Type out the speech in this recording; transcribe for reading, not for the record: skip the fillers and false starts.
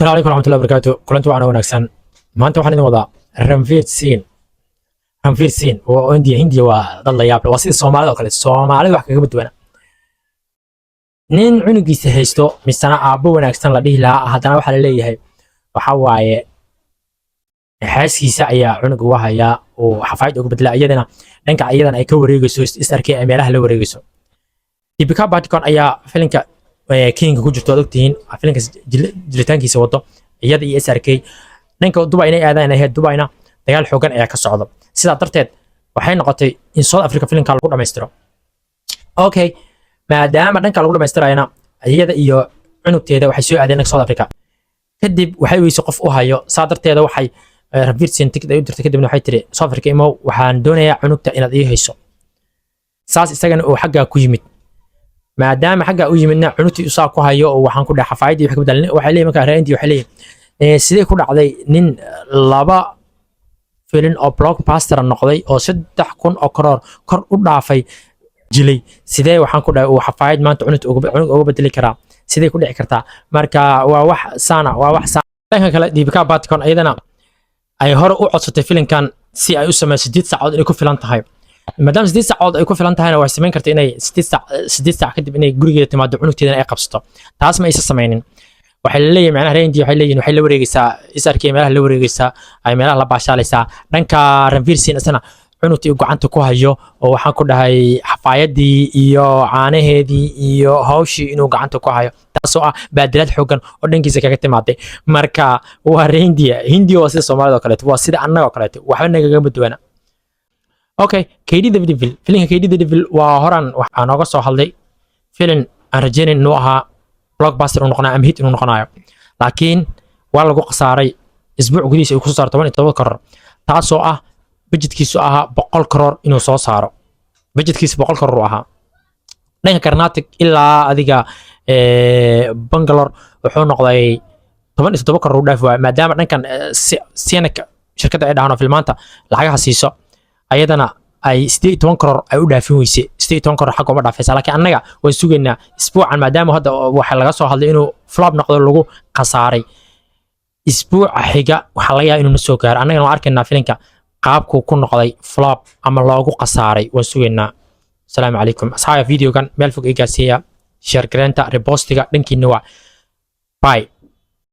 السلام عليكم ورحمة الله وبركاته. كلنت وعنا ونكسن ما أنت وحنا وضع رنفير سين وإندي وضل يابل وسيد الصومالي وكله الصومالي وحكي قبل دونا نين عنقي سهيستو مستنا أبو ونكسن لديه لا هذا وحلا ليه هاي وحواي حاسي سعيا عنق وهايا وحفايد قبل لا أيدنا لأنك أيدنا أي كوريجسو استركي أميره لوريجسو يبقى بعد كون أيا فيلنك كينج ku jirto adogtihiin filinka jiritaankiisa wado iyada iyo SRK ninka Dubai inay aadaan inay Dubaina dagaal xooggan ayaa ka socda sidaa darteed waxay noqotay in South Africa filinka lagu dhameystiro okay maadaama dhanka lagu dhameystirayna iyada iyo cunugteeda waxay soo aadeen South Africa kadib waxay weyso qof u hayo saa darteeda waxay Ranveer Singh tigid ay u dirtay kadibna waxay tiri South Africa imo waxaan doonayaa cunugta inaad ii hayso saas isagana oo xagga ku yimid maadaama xagga u yimidna cunugtii usaa ku hayo oo waxaan ku dhaxay faayidii wax ka badalnay waxay leeyahay marka reendii waxay leeyahay sidee ku dhacday nin laba filin oo blockbuster noqday oo 3,000 oo kor u dhaafay jilay sidee waxaan ku dhahay oo xafaayid maanta cunugta uga bedeli karaa sidee ku dhici kartaa marka waa wax saana dhanka kale Deepika Padukone ayadana ay hore u codsatay filinkan si ay u sameeyso 8 saacadood inay ku filan tahay maadaama 8 saacadood ay ku filan tahayna way sameyn kartaa inay 8 saac kadib inay gurigeeda timaado cunugteedana ay qabsato taas ma aysan sameynin waxay leeyahay macnaha reendii waxay leeyihiin waxay la wareegaysaa SRK meelaha la wareegaysaa ay meelaha la baashaalaysaa dhanka Ranveer Singh asana cunugtii uu gacanta ku hayo oo waxaan ku dhahay xafaayadii iyo caanaheedii iyo hawshii inuu gacanta ku hayo taasoo ah baadilad xooggan oo dhankiisa kaga timaaday marka waa reendii hindi oo sida Soomaalida kale waa sida annaga kale waxba naga badwana okay KD the Devil filinka KD the Devil waa horan waxaan uga soo hadlay filin aan rajaynayn inuu ahaa blockbuster uu noqonayo ama hit inuu noqonayo laakiin waa lagu qasaaray isbuuc gudihiisa uu ku soo saaro 17 karoor taasoo ah budgetkiisu ahaa 100 karoor inuu soo saaro budgetkiisu 100 karoor uu ahaa dhanka Karnataka ilaa adiga Bangalore wuxuu noqday 17 karoor u dhaafay maadaama dhankan Sienaka shirkadda ay dhaano filmaanta lacagaha siiso ayadana ay 18 karoor ay u dhaafin weysay 18 karoor xaq uma dhaafaysa laakiin annaga waan sugaynaa isbuucan maadaama hadda waxa laga soo hadlay inuu flop noqdo lagu qasaaray isbuuca xiga waxa laga yaabaa inuu soo gaaro annagana waan arkaynaa filinka qaabku ku noqday flop ama loogu qasaaray waan sugaynaa assalaamu calaykum asxaabta videogan meel fog iga siiya share gareenta repostiga dhankiina waa bye